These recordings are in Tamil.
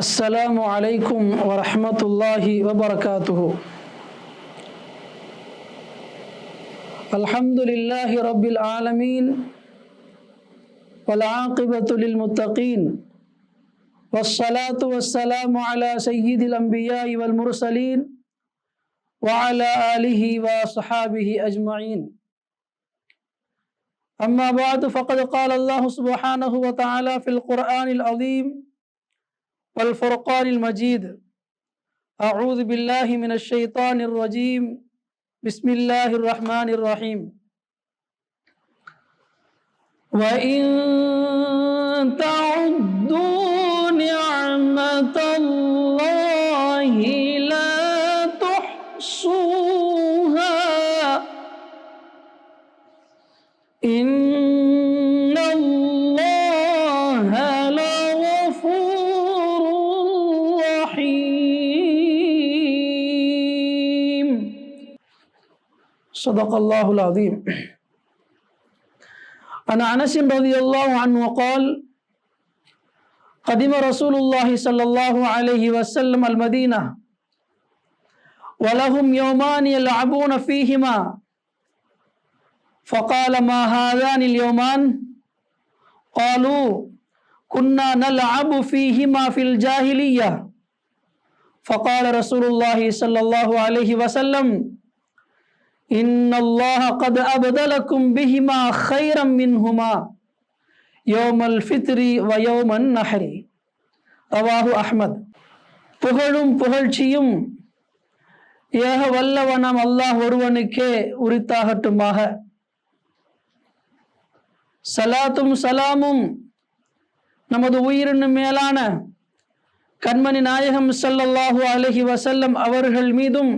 السلام عليكم ورحمة الله وبركاته. الحمد لله رب العالمين والعاقبة للمتقين والصلاة والسلام على سيد الأنبياء والمرسلين وعلى آله وصحابه أجمعين. أما بعد فقد قال الله سبحانه وتعالى في القرآن العظيم والفرقان المجيد: أعوذ بالله من الشيطان الرجيم، بسم الله الرحمن الرحيم. وإن تعدوا نعمة الله لا تحصوها إن الله لغفور رحيم. صدق الله العظيم. عن أنس رضي الله عنه قال: قدم رسول الله صلى الله عليه وسلم المدينة ولهم يومان يلعبون فيهما، فقال: ما هذان اليومان؟ قالوا: كنا نلعب فيهما في الجاهلية. فقال رسول الله صلى الله عليه وسلم: إن الله قد أبدلكم بهما خيرا منهما يوم الفطر ويوم النحر. ரவாஹு அஹ்மத். புகழும் புகழ்ச்சியும் ஏக வல்லவனம் அல்லாஹ் ஒருவனுக்கே உரித்தாகட்டுமாக. சலாத்தும் சலாமும் நமது உயிரினும் மேலான கண்மணி நாயகம் ஸல்லல்லாஹு அலைஹி வஸல்லம் அவர்கள் மீதும்,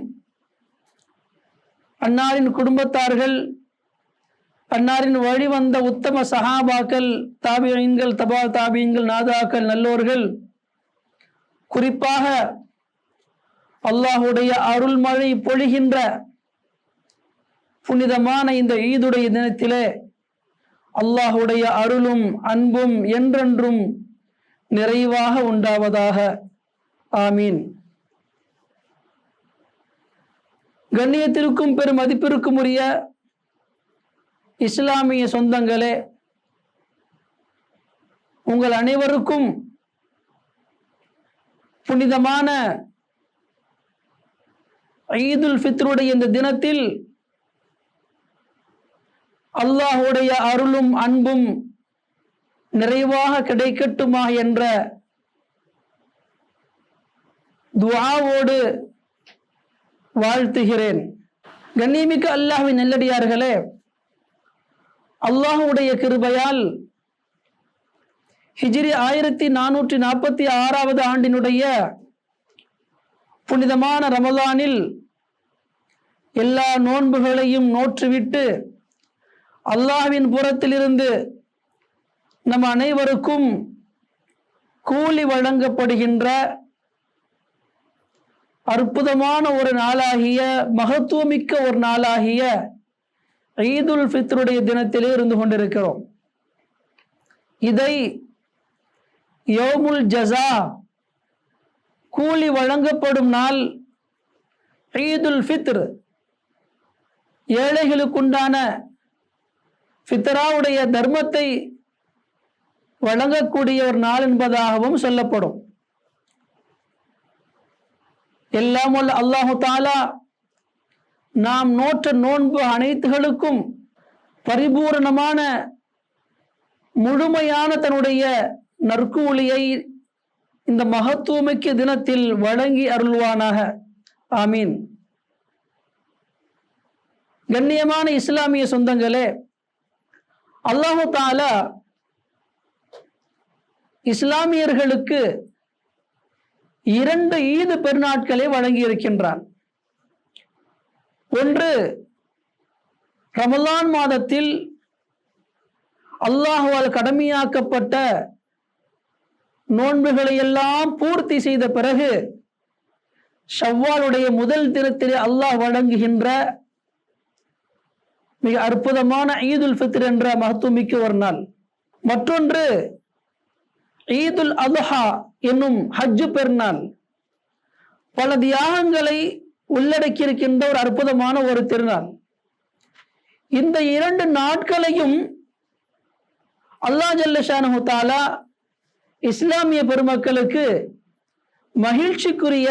அன்னாரின் குடும்பத்தார்கள், அன்னாரின் வழிவந்த உத்தம சஹாபாக்கள், தாபியீன்கள், தபா தாபியீன்கள், நாதாக்கள், நல்லோர்கள், குறிப்பாக அல்லாஹுடைய அருள்மழை பொழிகின்ற புனிதமான இந்த ஈதுடைய தினத்திலே அல்லாஹுடைய அருளும் அன்பும் என்றென்றும் நிறைவாக உண்டாவதாக. ஆமீன். கண்ணியத்திற்கும் பெரும் மதிப்பிற்கும் உரிய இஸ்லாமிய சொந்தங்களே, உங்கள் அனைவருக்கும் புனிதமான ஈதுல் ஃபித்ருடைய இந்த தினத்தில் அல்லாஹுடைய அருளும் அன்பும் நிறைவாக கிடைக்கட்டுமா என்ற துஆவோடு வாழ்த்துகிறேன். கண்ணியமிக்க அல்லாஹ்வின் நல்லடியார்களே, அல்லாஹுடைய கிருபையால் ஹிஜ்ரி 1446 ஆண்டினுடைய புனிதமான ரமலானில் எல்லா நோன்புகளையும் நோற்றுவிட்டு அல்லாஹ்வின் புறத்திலிருந்து நம் அனைவருக்கும் கூலி வழங்கப்படுகின்ற அற்புதமான ஒரு நாளாகிய, மகத்துவமிக்க ஒரு நாளாகிய ஈதுல் ஃபித்ருடைய தினத்திலே இருந்து கொண்டிருக்கிறோம். இதை யௌமுல் ஜஸா, கூலி வழங்கப்படும் நாள், ஈதுல் ஃபித்ர், ஏழைகளுக்குண்டான ஃபித்ராவுடைய தர்மத்தை வழங்கக்கூடிய ஒரு நாள் என்பதாகவும் சொல்லப்படும். எல்லாம் வல்ல அல்லாஹு தஆலா நாம் நோற்ற நோன்பு அனைத்துகளுக்கும் பரிபூரணமான முழுமையான தன்னுடைய நற்கூலியை இந்த மகத்துவமிக்க தினத்தில் வழங்கி அருள்வானாக. ஆமீன். கண்ணியமான இஸ்லாமிய சொந்தங்களே, அல்லாஹு தஆலா இஸ்லாமியர்களுக்கு 2 ஈது பெருநாட்களை வழங்கி இருக்கின்றான். ஒன்று, ரமலான் மாதத்தில் அல்லாஹ்வால் கடமையாக்கப்பட்ட நோன்புகளை எல்லாம் பூர்த்தி செய்த பிறகு ஷவ்வாலுடைய முதல் தினத்திலே அல்லாஹ் வழங்குகின்ற மிக அற்புதமான ஈதுல் ஃபித்ர் என்ற மகத்துவமிக்க ஒரு நாள். மற்றொன்று ஈதுல் அத்ஹா என்னும் ஹஜ்ஜு பெருநாள் பல தியாகங்களை உள்ளடக்கி இருக்கின்ற ஒரு அற்புதமான ஒரு திருநாள். இந்த 2 நாட்களையும் அல்லாஹ் ஜல்ல ஷானஹு தஆலா இஸ்லாமிய பெருமக்களுக்கு மகிழ்ச்சிக்குரிய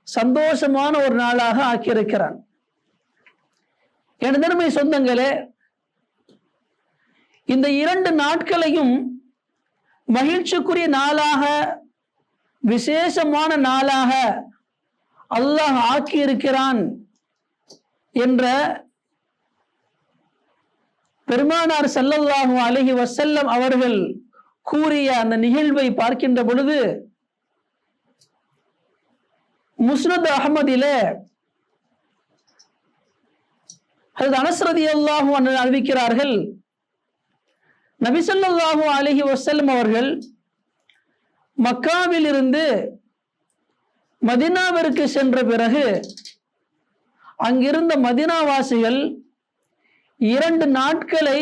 சந்தோஷமான ஒரு நாளாக ஆக்கியிருக்கிறான். என் தருமை சொந்தங்களே, இந்த 2 நாட்களையும் மகிழ்ச்சிக்குரிய நாளாக, விசேஷமான நாளாக அல்லாஹ் ஆக்கியிருக்கிறான் என்ற பெருமானார் ஸல்லல்லாஹு அலைஹி வஸல்லம் அவர்கள் கூறிய அந்த நிகழ்வை பார்க்கின்ற பொழுது முஸ்னத் அஹ்மதிலே ஹஜ்ரத் அனஸ் ரலியல்லாஹு அன்ஹு அறிவிக்கிறார்கள், நபி ஸல்லல்லாஹு அலைஹி வஸல்லம் அவர்கள் மக்காவில் இருந்து மதீனாவிற்கு சென்ற பிறகு அங்கிருந்த மதீனாவாசிகள் 2 நாட்களை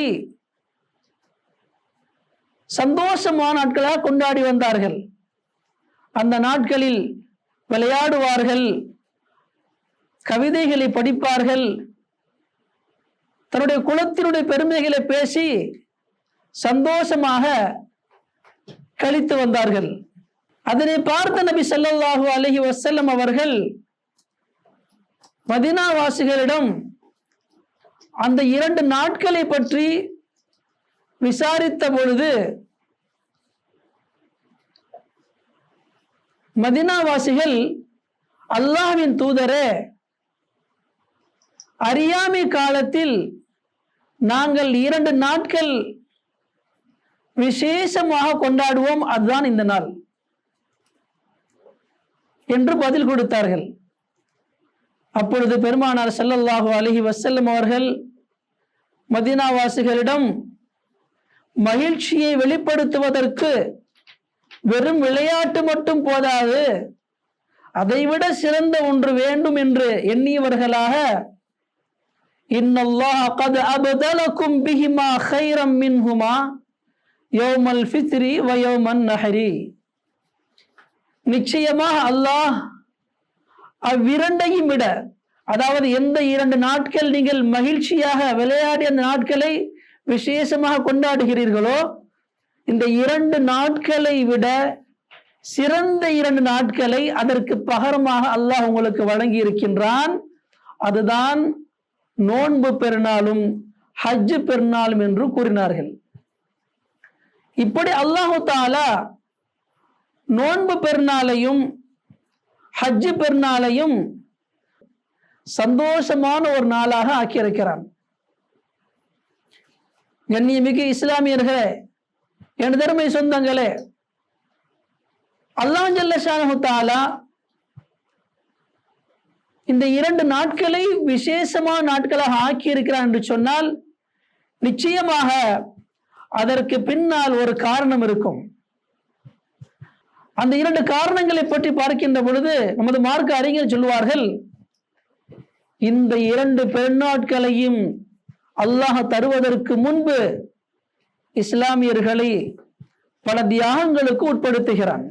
சந்தோஷமான நாட்களாக கொண்டாடி வந்தார்கள். அந்த நாட்களில் விளையாடுவார்கள், கவிதைகளை படிப்பார்கள், தன்னுடைய குலத்தினுடைய பெருமைகளை பேசி சந்தோஷமாக கழித்து வந்தார்கள். அதனை பார்த்த நபி ஸல்லல்லாஹு அலைஹி வஸல்லம் அவர்கள் மதீனாவாசிகளிடம் அந்த 2 நாட்களை பற்றி விசாரித்த பொழுது மதீனாவாசிகள், அல்லாஹ்வின் தூதரே, அறியாமை காலத்தில் நாங்கள் 2 நாட்கள் விசேஷமாக கொண்டாடுவோம், அதுதான் இந்த நாள் என்று பதில் கொடுத்தார்கள். அப்பொழுது பெருமானார் ஸல்லல்லாஹு அலைஹி வஸல்லம் அவர்கள் மதீனாவாசிகளிடம் மகிழ்ச்சியை வெளிப்படுத்துவதற்கு வெறும் விளையாட்டு மட்டும் போதாது, அதைவிட சிறந்த ஒன்று வேண்டும் என்று எண்ணியவர்களாக, இன்னல்லாஹ கத் அப்தலக்கும் பிஹிமா கைரம் மின்ஹுமா யௌமல் ஃபித்ரி வ யௌமன் நஹரி, நிச்சயமாக அல்லாஹ் அவ்விரண்டையும் விட, அதாவது எந்த 2 நாட்கள் நீங்கள் மகிழ்ச்சியாக விளையாடிய அந்த நாட்களை விசேஷமாக கொண்டாடுகிறீர்களோ, இந்த 2 நாட்களை விட சிறந்த 2 நாட்களை அதற்கு பகரமாக அல்லாஹ் உங்களுக்கு வழங்கி இருக்கின்றான். அதுதான் நோன்பு பெருநாளும் ஹஜ் பெருநாளும் என்று கூறினார்கள். இப்படி அல்லாஹு தஆலா நோன்பு பெருநாளையும் ஹஜ் பெருநாளையும் சந்தோஷமான ஒரு நாளாக ஆக்கியிருக்கிறான். கண்ணியமிகு இஸ்லாமியர்களே, என் தருமை சொந்தங்களே, அல்லாஹ் ஜல்ல ஷானஹு தஆலா இந்த 2 நாட்களை விசேஷமான நாட்களாக ஆக்கியிருக்கிறான் என்று சொன்னால் நிச்சயமாக அதற்கு பின்னால் ஒரு காரணம் இருக்கும். அந்த 2 காரணங்களை பற்றி பார்க்கின்ற பொழுது நமது மார்க்க அறிஞர் சொல்வார்கள், இந்த 2 பெருநாட்களையும் அல்லாஹ் தருவதற்கு முன்பு இஸ்லாமியர்களை பல தியாகங்களுக்கு உட்படுத்துகிறான்.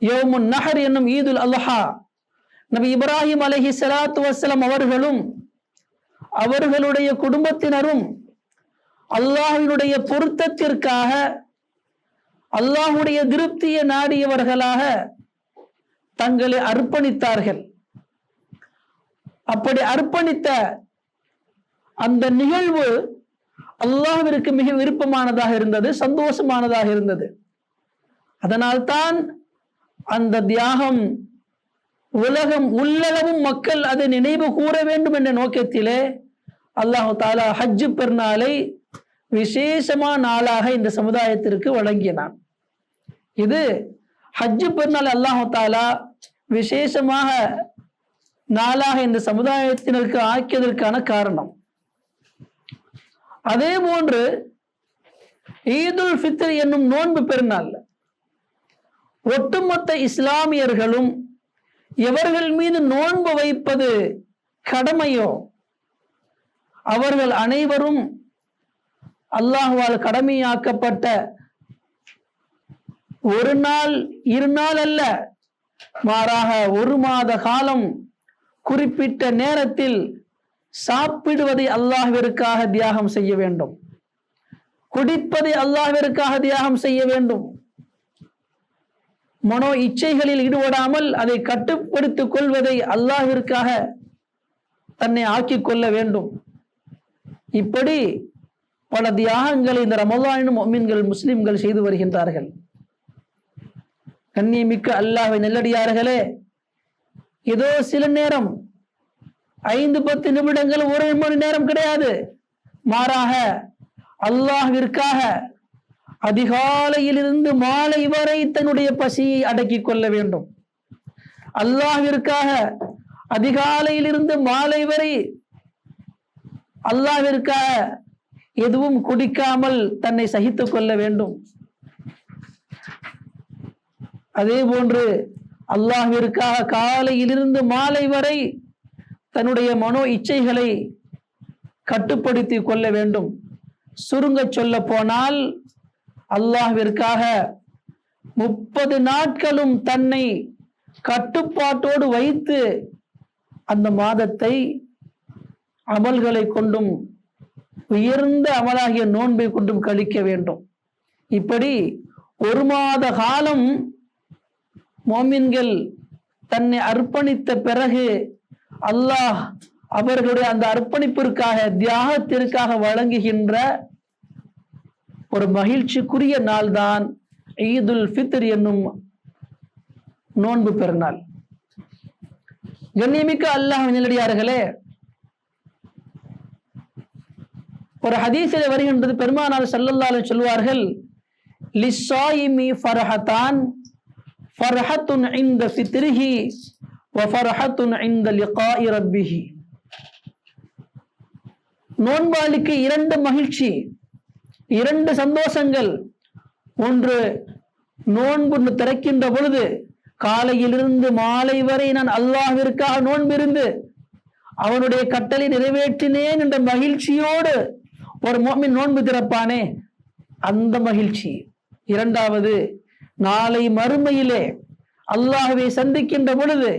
யௌமுன் நஹர் என்னும் ஈதுல் அல்ஹா, நபி இப்ராஹிம் அலைஹி ஸலாத்து வஸ்ஸலாம் அவர்களும் அவர்களுடைய குடும்பத்தினரும் அல்லாஹ்வினுடைய பொருத்தத்திற்காக அல்லாஹ்வுடைய திருப்தியை நாடியவர்களாக தங்களை அர்ப்பணித்தார்கள். அப்படி அர்ப்பணித்த அந்த நிகழ்வு அல்லாஹ்விற்கு மிக விருப்பமானதாக இருந்தது, சந்தோஷமானதாக இருந்தது. அதனால்தான் அந்த தியாகம் உலகம் உள்ளளவும் மக்கள் அதை நினைவு கூற வேண்டும் என்ற நோக்கத்திலே அல்லாஹ் தஆலா ஹஜ் பெருநாளை விசேஷமான நாளாக இந்த சமுதாயத்திற்கு வழங்கினான். இது ஹஜ் பெருநாள் அல்லாஹ் தஆலா விசேஷமாக நாளாக இந்த சமுதாயத்தினருக்கு ஆக்கியதற்கான காரணம். அதே போன்று ஈதுல் ஃபித்ர் என்னும் நோன்பு பெருநாள் ஒட்டுமொத்த இஸ்லாமியர்களும் எவர்கள் மீது நோன்பு வைப்பது கடமையோ அவர்கள் அனைவரும் அல்லாஹ்வால் கடமையாக்கப்பட்ட ஒரு நாள் 2 நாள் அல்ல, மாறாக 1 மாத காலம் குறிப்பிட்ட நேரத்தில் சாப்பிடுவதை அல்லாஹ்விற்காக தியாகம் செய்ய வேண்டும், குடிப்பதை அல்லாஹ்விற்காக தியாகம் செய்ய வேண்டும். மனோ இச்சைகளில் ஈடுபடாமல் அதை கட்டுப்படுத்திக் கொள்வதை அல்லாஹ்விற்காக தன்னை ஆக்கிக் கொள்ள வேண்டும். இப்படி பல தியாகங்களை இந்த ரமலானின் முஃமின்கள் முஸ்லிம்கள் செய்து வருகின்றார்கள். கண்ணியமிக்க அல்லாஹ்வின் நல்லடியார்களே, ஏதோ சில நேரம் 5-10 நிமிடங்கள் 1 மணி நேரம் கிடையாது, மாறாக அல்லாஹ்விற்காக அதிகாலையிலிருந்து மாலை வரை தன்னுடைய பசியை அடக்கிக் கொள்ள வேண்டும். அல்லாஹ்விற்காக அதிகாலையிலிருந்து மாலை வரை அல்லாஹ்விற்காக எதுவும் குடிக்காமல் தன்னை சகித்துக் கொள்ள வேண்டும். அதே போன்று அல்லாஹ்விற்காக காலையிலிருந்து மாலை வரை தன்னுடைய மனோ இச்சைகளை கட்டுப்படுத்தி கொள்ள வேண்டும். சுருங்க சொல்ல போனால் அல்லாஹ்விற்காக 30 நாட்களும் தன்னை கட்டுப்பாட்டோடு வைத்து அந்த மாதத்தை அமல்களை கொண்டும் உயர்ந்த அமலாகிய நோன்பை கொண்டும் கழிக்க வேண்டும். இப்படி 1 மாத காலம் மோமின்கள் தன்னை அர்ப்பணித்த பிறகு அல்லாஹ் அவர்களுடைய அந்த அர்ப்பணிப்பிற்காக தியாகத்திற்காக வழங்குகின்ற ஒரு மகிழ்ச்சிக்குரிய நாள் தான் ஈதுல் ஃபித்ர் என்னும் நோன்பு பெருநாள். கண்ணியமிக்க அல்லாஹ்வின் நல்லடியார்களே, ஒரு ஹதீஸில் வருகின்றது, பெருமானார் ஸல்லல்லாஹு அலைஹி சொல்வார்கள், லிஸ்ஸாயிமி ஃபர்ஹதான், ஃபர்ஹத்துன் இன்த ஃபித்ரிஹி வ ஃபர்ஹத்துன் இன்த லிகாஇ ரப்பிஹி. நோன்பாளிக்கு 2 மகிழ்ச்சி, 2 சந்தோஷங்கள். ஒன்று, நோன்பு திறக்கின்ற பொழுது காலையிலிருந்து மாலை வரை நான் அல்லாஹ்விற்காக நோன்பிருந்து அவனுடைய கட்டளை நிறைவேற்றினேன் என்ற மகிழ்ச்சியோடு ஒரு முஃமின் நோன்பு திறப்பானே, அந்த மகிழ்ச்சி. 2வது, நாளை மறுமையிலே அல்லாஹ்வை சந்திக்கின்ற பொழுது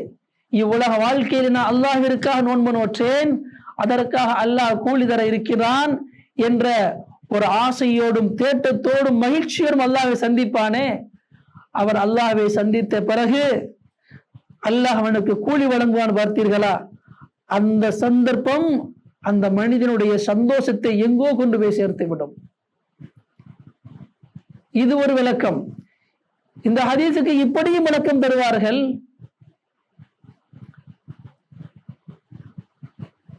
இவ்வுலக வாழ்க்கையில் நான் அல்லாஹ்விற்காக நோன்பு நோற்றேன், அதற்காக அல்லாஹ் கூலி தர இருக்கிறான் என்ற ஒரு ஆசையோடும் தேட்டத்தோடும் மகிழ்ச்சியோடும் அல்லாஹ்வை சந்திப்பானே, அவர் அல்லாஹ்வை சந்தித்த பிறகு அல்லாஹ் அவனுக்கு கூலி வழங்குவான் பார்த்தீர்களா, அந்த சந்தர்ப்பம் அந்த மனிதனுடைய சந்தோஷத்தை எங்கோ கொண்டு போய் சேர்த்து விடும். இது ஒரு விளக்கம். இந்த ஹதீஸுக்கு இப்படியும் விளக்கம் தருவார்கள்.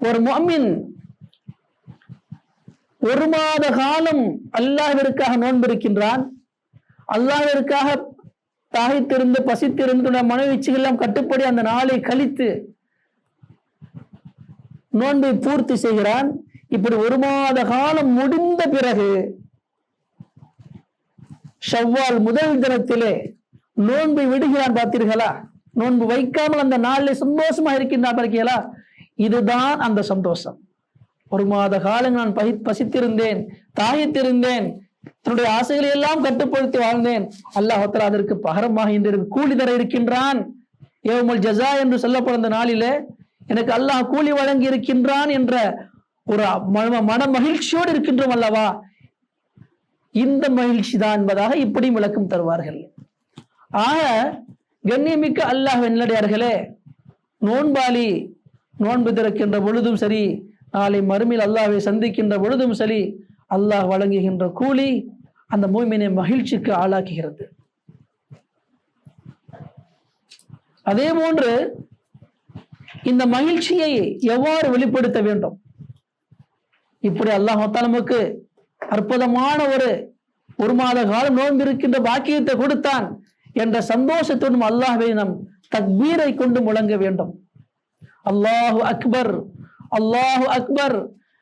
ஒரு முஃமின் 1 மாத காலம் அல்லாஹ்விற்காக நோன்பிருக்கின்றான், அல்லாஹ்விற்காக தாகித்திருந்து பசித்திருந்து மனவீழ்ச்சிகள் எல்லாம் கட்டுப்படி அந்த நாளை கழித்து நோன்பை பூர்த்தி செய்கிறான். இப்படி 1 மாத காலம் முடிந்த பிறகு ஷவ்வால் முதல் தினத்திலே நோன்பை விடுகிறான் பார்த்தீர்களா, நோன்பு வைக்காமல் அந்த நாளில் சந்தோஷமா இருக்கின்றான் பார்த்தீர்களா, இதுதான் அந்த சந்தோஷம். 1 மாத காலம் நான் பசித்திருந்தேன், தாகித்திருந்தேன், தன்னுடைய ஆசைகளை எல்லாம் கட்டுப்படுத்தி வாழ்ந்தேன், அல்லாஹ் தஆலா அதற்கு பகரமாக இன்று கூலி தர இருக்கின்றான். யௌமுல் ஜஸா என்று சொல்லப்படும் அந்த நாளிலே எனக்கு அல்லாஹ் கூலி வழங்கி இருக்கின்றான் என்ற ஒரு மன மகிழ்ச்சியோடு இருக்கின்றோம் அல்லவா, இந்த மகிழ்ச்சி தான் என்பதாக இப்படி விளக்கம் தருவார்கள். ஆக கண்ணியமிக்க அல்லாஹ்வின் நல்லடியார்களே, நோன்பாளி நோன்பு திறக்கின்ற பொழுதும் சரி, நாளை மறுமையில் அல்லாஹ்வை சந்திக்கின்ற பொழுதும் சரி, அல்லாஹ் வழங்குகின்ற கூலி அந்த முஃமினை மகிழ்ச்சிக்கு ஆளாக்குகிறது. அதே போன்று இந்த மகிழ்ச்சியை எவ்வாறு வெளிப்படுத்த வேண்டும், இப்படி அல்லாஹ் நமக்கு அற்புதமான ஒரு மாத காலம் நோன்பு இருக்கின்ற பாக்கியத்தை கொடுத்தான் என்ற சந்தோஷத்துடன் அல்லாஹ்வை நம் தக்பீரை கொண்டு முழங்க வேண்டும். அல்லாஹு அக்பர், அல்லாஹு அக்பர்,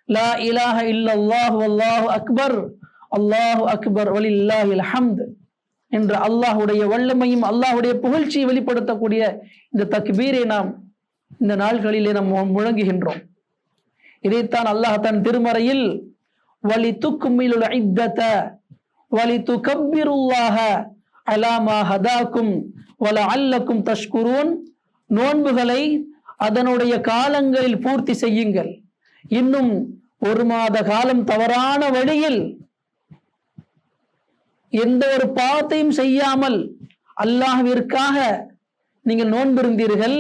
லா இலாஹ இல்லல்லாஹு அல்லாஹு அக்பர், அல்லாஹு அக்பர் வலில்லாஹில் ஹம்த் என்ற அல்லாஹுடைய வல்லமையும் அல்லாஹுடைய புகழ்ச்சியை வெளிப்படுத்தக்கூடிய இந்த தக்பீரை நாம் இந்த நாள்களிலே நாம் முழங்குகின்றோம். இதைத்தான் அல்லாஹ் தன் திருமறையில் வலி துக்மிலுல் இத்தத வலி துகப்பிருல்லாஹ அலாமா ஹதாக்கும் வலஅல்லக்கும் தஷ்குரூன். நோன்புகளை அதனுடைய காலங்களில் பூர்த்தி செய்யுங்கள். இன்னும் 1 மாத காலம் தவறான வழியில் எந்த ஒரு பாவத்தையும் செய்யாமல் அல்லாஹ்விற்காக நீங்கள் நோன்பிருந்தீர்கள்.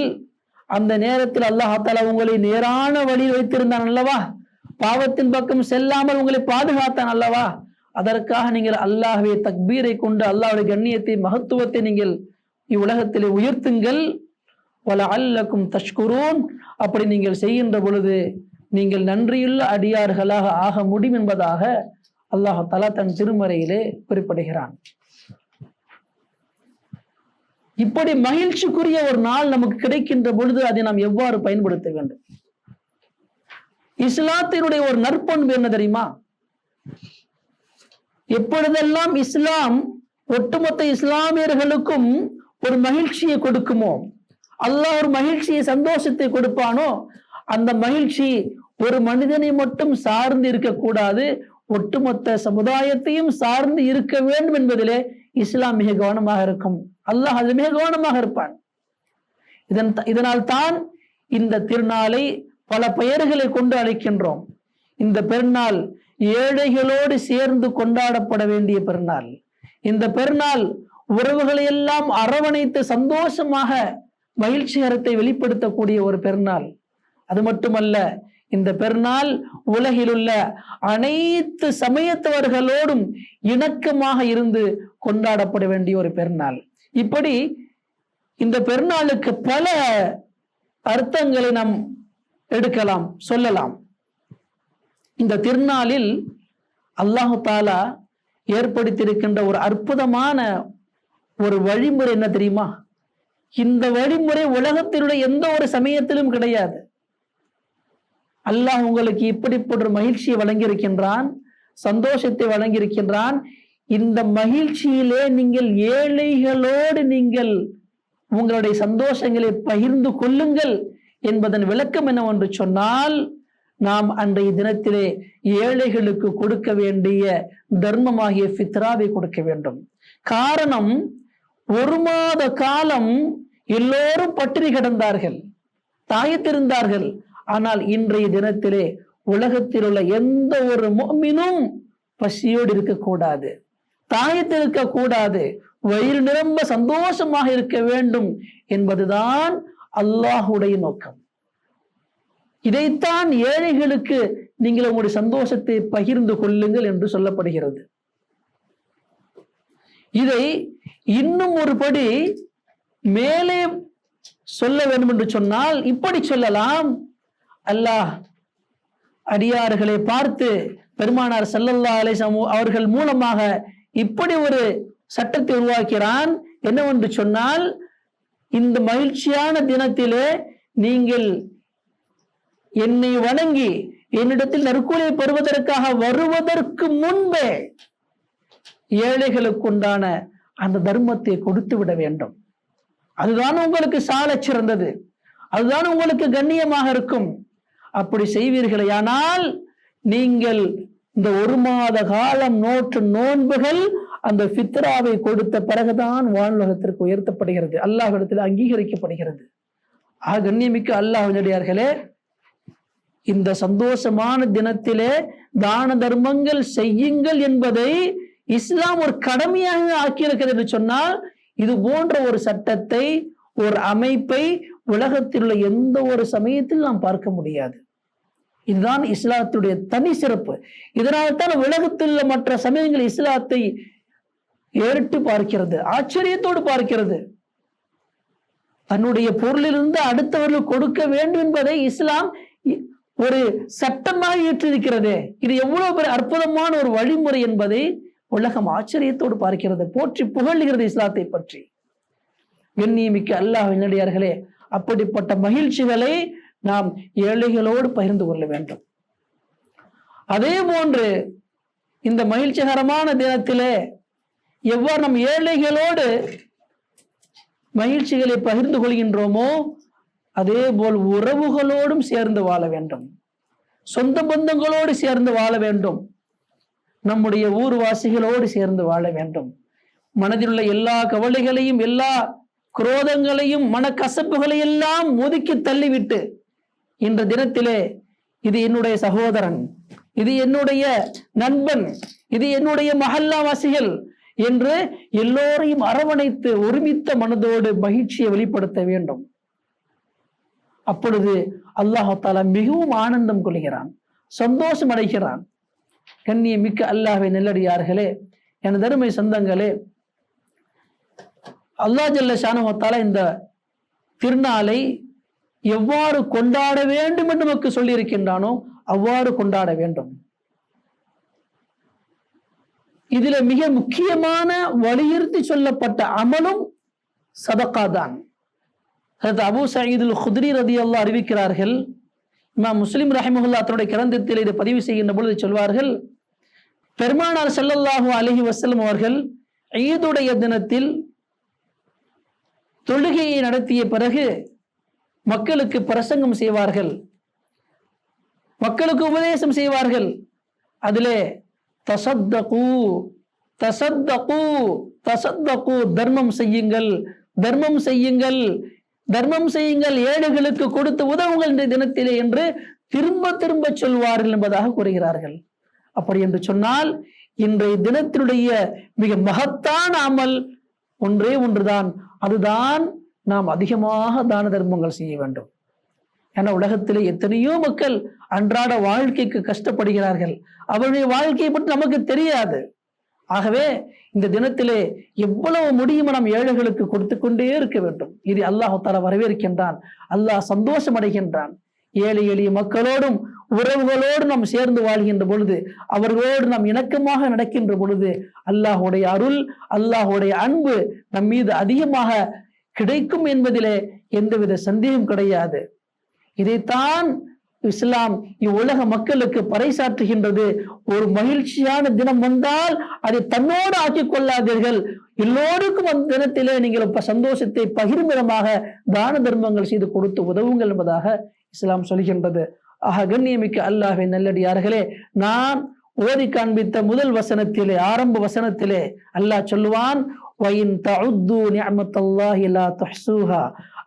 அந்த நேரத்தில் அல்லாஹ் தஆலா உங்களை நேரான வழியில் வைத்திருந்தான் அல்லவா, பாவத்தின் பக்கம் செல்லாமல் உங்களை பாதுகாத்தான் அல்லவா. அதற்காக நீங்கள் அல்லாஹ்வை தக்பீரை கொண்டு அல்லாஹ்வுடைய கண்ணியத்தை மகத்துவத்தை நீங்கள் இவ்வுலகத்திலே உயர்த்துங்கள். வலஅல்லக்கும் தஷ்குரூன். அப்படி நீங்கள் செய்கின்ற பொழுது நீங்கள் நன்றியுள்ள அடியார்களாக ஆக முடியும் என்பதாக அல்லாஹ் தஆலா தன் திருமறையிலே குறிப்பிடுகிறான். இப்படி மகிழ்ச்சிக்குரிய ஒரு நாள் நமக்கு கிடைக்கின்ற பொழுது அதை நாம் எவ்வாறு பயன்படுத்த வேண்டும்? இஸ்லாத்தினுடைய ஒரு நற்பண்பு என்ன தெரியுமா? எப்பொழுதெல்லாம் இஸ்லாம் ஒட்டுமொத்த இஸ்லாமியர்களுக்கும் ஒரு மகிழ்ச்சியை கொடுக்குமோ, அல்லாஹ் ஒரு மகிழ்ச்சியை சந்தோஷத்தை கொடுப்பானோ, அந்த மகிழ்ச்சி ஒரு மனிதனை மட்டும் சார்ந்து இருக்கக்கூடாது, ஒட்டுமொத்த சமுதாயத்தையும் சார்ந்து இருக்க வேண்டும் என்பதிலே இஸ்லாம் மிக கவனமாக இருக்கும். அல்லாஹ் அது மிக கவனமாக இருப்பான். இதனால் தான் இந்த திருநாளை பல பெயர்களை கொண்டு அழைக்கின்றோம். இந்த பெருநாள் ஏழைகளோடு சேர்ந்து கொண்டாடப்பட வேண்டிய பெருநாள். இந்த பெருநாள் உறவுகளை எல்லாம் அரவணைத்து சந்தோஷமாக மகிழ்ச்சிகரத்தை வெளிப்படுத்தக்கூடிய ஒரு பெருநாள். அது மட்டுமல்ல, இந்த பெருநாள் உலகில் உள்ள அனைத்து சமயத்தவர்களோடும் இணக்கமாக இருந்து கொண்டாடப்பட வேண்டிய ஒரு பெருநாள். இப்படி இந்த பெருநாளுக்கு பல அர்த்தங்களை நாம் எடுக்கலாம், சொல்லலாம். இந்த திருநாளில் அல்லாஹு தஆலா ஏற்படுத்தியிருக்கின்ற ஒரு அற்புதமான ஒரு வழிமுறை என்ன தெரியுமா? இந்த வழிமுறை உலகத்தினுடைய எந்த ஒரு சமயத்திலும் கிடையாது. அல்லாஹ் உங்களுக்கு இப்படிப்பட்ட ஒரு மகிழ்ச்சியை வழங்கியிருக்கின்றான், சந்தோஷத்தை வழங்கியிருக்கின்றான். இந்த மகிழ்ச்சியிலே நீங்கள் ஏழைகளோடு நீங்கள் உங்களுடைய சந்தோஷங்களை பகிர்ந்து கொள்ளுங்கள் என்பதன் விளக்கம் என்னவென்று சொன்னால், நாம் அன்றைய தினத்திலே ஏழைகளுக்கு கொடுக்க வேண்டிய தர்மமாகிய ஃபித்ராவை கொடுக்க வேண்டும். காரணம், 1 மாத காலம் எல்லோரும் பட்டினி கிடந்தார்கள், தாயத்திருந்தார்கள். ஆனால் இன்றைய தினத்திலே உலகத்தில் உள்ள எந்த ஒரு முஃமினும் பசியோடு இருக்கக்கூடாது, தாயத்தில் இருக்கக்கூடாது, வயிறு நிரம்ப சந்தோஷமாக இருக்க வேண்டும் என்பதுதான் அல்லாஹுடைய நோக்கம். இதைத்தான் ஏழைகளுக்கு நீங்கள் உங்களுடைய சந்தோஷத்தை பகிர்ந்து கொள்ளுங்கள் என்று சொல்லப்படுகிறது. இதை இன்னும் ஒரு படி மேலே சொல்ல வேண்டும் என்று சொன்னால் இப்படி சொல்லலாம். அல்லாஹ் அடியார்களை பார்த்து பெருமானார் ஸல்லல்லாஹு அலைஹி வஸல்லம் அவர்கள் மூலமாக இப்படி ஒரு சட்டத்தை உருவாக்கிறான். என்னவென்று சொன்னால், இந்த மகிழ்ச்சியான தினத்திலே நீங்கள் என்னை வணங்கி என்னிடத்தில் நற்கூலியை பெறுவதற்காக வருவதற்கு முன்பே ஏழைகளுக்கு உண்டான அந்த தர்மத்தை கொடுத்து விட வேண்டும். அதுதான் உங்களுக்கு சாலச் சிறந்தது, அதுதான் உங்களுக்கு கண்ணியமாக இருக்கும். அப்படி செய்வீர்களேயானால் நீங்கள் இந்த 1 மாத காலம் நோற்று நோன்புகள் அந்த ஃபித்ராவை கொடுத்த பிறகுதான் வானுலகத்திற்கு உயர்த்தப்படுகிறது, அல்லாஹ்விடத்தில் அங்கீகரிக்கப்படுகிறது. கண்ணியமிக்க அல்லாஹ்வினடியார்களே, இந்த சந்தோஷமான தினத்திலே தான தர்மங்கள் செய்யுங்கள் என்பதை இஸ்லாம் ஒரு கடமையாக ஆக்கியிருக்கிறது என்று சொன்னால், இது போன்ற ஒரு சட்டத்தை, ஒரு அமைப்பை உலகத்தில் உள்ள எந்த ஒரு சமயத்தில் நாம் பார்க்க முடியாது. இதுதான் இஸ்லாத்துடைய தனி சிறப்பு. இதனால்தான் உலகத்தில் உள்ள மற்ற சமயங்கள் இஸ்லாத்தை ஏறிட்டு பார்க்கிறது, ஆச்சரியத்தோடு பார்க்கிறது. தன்னுடைய பொருளிலிருந்து அடுத்தவர்கள் கொடுக்க வேண்டும் என்பதை இஸ்லாம் ஒரு சட்டமாக ஏற்றிருக்கிறது. இது எவ்வளவு பெரிய அற்புதமான ஒரு வழிமுறை என்பதை உலகம் ஆச்சரியத்தோடு பார்க்கிறது, போற்றி புகழ்கிறது இஸ்லாத்தை பற்றி. கண்ணியமிக்க அல்லாஹ்வின் நல்லடியார்களே, அப்படிப்பட்ட மகிழ்ச்சிகளை நாம் ஏழைகளோடு பகிர்ந்து கொள்ள வேண்டும். அதே போன்று இந்த மகிழ்ச்சிகரமான தினத்திலே எவ்வாறு நம் ஏழைகளோடு மகிழ்ச்சிகளை பகிர்ந்து கொள்கின்றோமோ, அதே போல் உறவுகளோடும் சேர்ந்து வாழ வேண்டும், சொந்த பந்தங்களோடு சேர்ந்து வாழ வேண்டும், நம்முடைய ஊர்வாசிகளோடு சேர்ந்து வாழ வேண்டும். மனதில் உள்ள எல்லா கவலைகளையும், எல்லா குரோதங்களையும், மனக்கசப்புகளை எல்லாம் ஒதுக்கி தள்ளிவிட்டு இன்ற தினத்திலே இது என்னுடைய சகோதரன், இது என்னுடைய நண்பன், இது என்னுடைய மஹல்லாவாசிகள் என்று எல்லோரையும் அரவணைத்து ஒருமித்த மனதோடு மகிழ்ச்சியை வெளிப்படுத்த வேண்டும். அப்பொழுது அல்லாஹ் தஆலா மிகவும் ஆனந்தம் கொள்கிறான், சந்தோஷம் அடைகிறான். கண்ணியமிக்க அல்லாஹ்வை நல்லடியார்களே, எனது அருமை சொந்தங்களே, அல்லாஹ் ஜல்ல ஷானஹு வ தஆலா இந்த திருநாளை எவ்வாறு கொண்டாட வேண்டும் என்று நமக்கு சொல்லி இருக்கின்றானோ அவ்வாறு கொண்டாட வேண்டும். இதுல மிக முக்கியமான வலியுறுத்தி சொல்லப்பட்ட அமலும் சதகா தான். அபூ சயீத் அல் குத்ரி ரலியல்லாஹு அறிவிக்கிறார்கள், இமாம் முஸ்லிம் ரஹிமஹுல்லாஹ் தன்னுடைய கிரந்தத்தில் இதை பதிவு செய்கின்ற பொழுது சொல்வார்கள், பெருமானார் ஸல்லல்லாஹு அலைஹி வஸல்லம் அவர்கள் ஈதுடைய தினத்தில் தொழுகையை நடத்திய பிறகு மக்களுக்கு பிரசங்கம் செய்வார்கள், மக்களுக்கு உபதேசம் செய்வார்கள். அதிலே தசத்தகு தசத்தகு தசத்தகு, தர்மம் செய்யுங்கள், தர்மம் செய்யுங்கள், தர்மம் செய்யுங்கள், ஏழைகளுக்கு கொடுத்து உதவுங்கள் இந்த தினத்திலே என்று திரும்ப திரும்ப சொல்வார்கள் என்பதாக கூறுகிறார்கள். அப்படி என்று சொன்னால் இன்றைய தினத்தினுடைய மிக மகத்தான அமல் ஒன்றே ஒன்றுதான், அதுதான் நாம் அதிகமாக தான தர்மங்கள் செய்ய வேண்டும். ஏன்னா உலகத்திலே எத்தனையோ மக்கள் அன்றாட வாழ்க்கைக்கு கஷ்டப்படுகிறார்கள், அவருடைய வாழ்க்கையை பற்றி நமக்கு தெரியாது. ஆகவே இந்த தினத்திலே எவ்வளவு முடியுமோ நாம் ஏழைகளுக்கு கொடுத்து கொண்டே இருக்க வேண்டும். இது அல்லாஹ் தஆலா வரவேற்கின்றான், அல்லாஹ் சந்தோஷம் அடைகின்றான். ஏழை எளிய மக்களோடும் உறவுகளோடு நாம் சேர்ந்து வாழ்கின்ற பொழுது, அவர்களோடு நாம் இணக்கமாக நடக்கின்ற பொழுது அல்லாஹுடைய அருள், அல்லாஹுடைய அன்பு நம் மீது அதிகமாக கிடைக்கும் என்பதிலே எந்தவித சந்தேகம் கிடையாது. இதைத்தான் இஸ்லாம் இவ்வுலக மக்களுக்கு பறைசாற்றுகின்றது. ஒரு மகிழ்ச்சியான தினம் வந்தால் அதை தன்னோடு ஆக்கிக் கொள்ளாதீர்கள், எல்லோருக்கும் அந்த தினத்திலே நீங்கள் சந்தோஷத்தை பகிரும் விதமாக தான தர்மங்கள் செய்து கொடுத்து உதவுங்கள் என்பதாக இஸ்லாம் சொல்கின்றது. ஆக கண்ணியமிக்க அல்லாஹ்வின் நல்லடியார்களே, நான் ஓதி காண்பித்த முதல் வசனத்திலே, ஆரம்ப வசனத்திலே அல்லாஹ் சொல்லுவான்,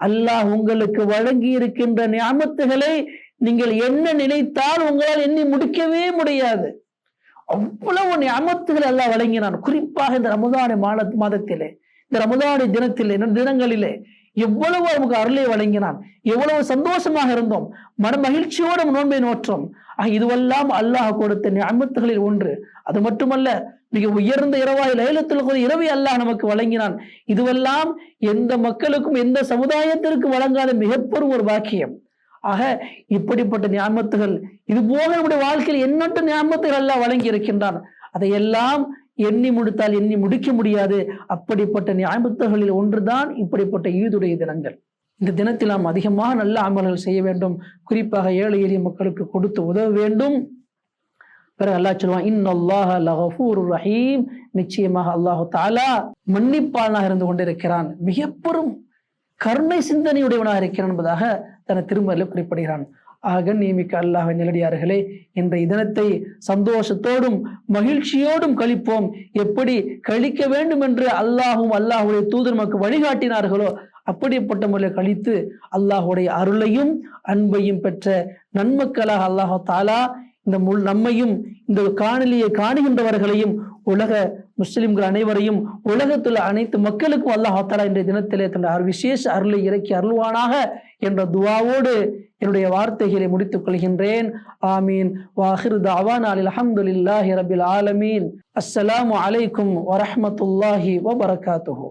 அல்லாஹ் உங்களுக்கு வழங்கி இருக்கின்ற நிஅமத்துகளை நீங்கள் என்ன நினைத்தால் உங்களால் எண்ணி முடிக்கவே முடியாது. அவ்வளவு நிஅமத்துகள் அல்லாஹ் வழங்கினான். குறிப்பாக இந்த ரமதான மாதத்திலே, இந்த ரமதான தினத்திலே, தினங்களிலே எவ்வளவு நமக்கு அருளை வழங்கினான், எவ்வளவு சந்தோஷமாக இருந்தோம், மன மகிழ்ச்சியோடு நோன்பை நோற்றோம். இதுவெல்லாம் அல்லாஹ் கொடுத்த நிஅமத்துகளில் ஒன்று. அது மட்டுமல்ல, மிக உயர்ந்த இரவாய் லைலத்துல் கத்ர் இரவை அல்லாஹ் நமக்கு வழங்கினான். இதுவெல்லாம் எந்த மக்களுக்கும் எந்த சமுதாயத்திற்கு வழங்காத மிகப்பெரும் ஒரு பாக்கியம். ஆக இப்படிப்பட்ட நியாமத்துகள், இது போக நம்முடைய வாழ்க்கையில் எண்ணற்ற நியாமத்துகள் எல்லாம் வழங்கி இருக்கின்றான். அதையெல்லாம் எண்ணி முடித்தால் எண்ணி முடிக்க முடியாது. அப்படிப்பட்ட நியாமத்துகளில் ஒன்றுதான் இப்படிப்பட்ட ஈதுடைய தினங்கள். இந்த தினத்தில் நாம் அதிகமாக நல்ல அமல்கள் செய்ய வேண்டும். குறிப்பாக ஏழை எளிய மக்களுக்கு கொடுத்து உதவ வேண்டும். பிறகு அல்லாஹ் சொல்லுவான், இன்னல்லாஹ லகஃபூருர் ரஹீம், நிச்சயமாக அல்லாஹ் தஆலா மன்னிப்பாளனாக இருந்து கொண்டிருக்கிறான், மிக பெரும் கருணை சிந்தனையுடையவனாக இருக்கிறான் என்பதாக தன திருமறையில் குறிப்பிடுகிறான். ஆக நியமிக்க அல்லாஹ்வின் நல்லடியார்களே, இன்றைய தினத்தை சந்தோஷத்தோடும் மகிழ்ச்சியோடும் கழிப்போம். எப்படி கழிக்க வேண்டும் என்று அல்லாஹும் அல்லாஹுடைய தூதர் நமக்கு வழிகாட்டினார்களோ அப்படிப்பட்ட முறையில் கழித்து அல்லாஹுடைய அருளையும் அன்பையும் பெற்ற நன்மக்களாக அல்லாஹ் தஆலா இந்த நம்மையும் இந்த காணொலியை காணுகின்றவர்களையும் உலக முஸ்லிம்கள் அனைவரையும் உலகத்தில் அனைத்து மக்களுக்கும் அல்லாஹ் தஆலா இன்றைய தினத்திலே தன்னுடைய விசேஷ அருளை இறக்கி அருள்வானாக என்ற துஆவோடு என்னுடைய வார்த்தைகளை முடித்துக் கொள்கின்றேன். ஆமீன். வாஹிரு தஅவானா அல்ஹம்துலில்லாஹி ரப்பில் ஆலமீன். அஸ்ஸலாமு அலைக்கும் வரஹ்மத்துல்லாஹி வபரகாத்துஹு.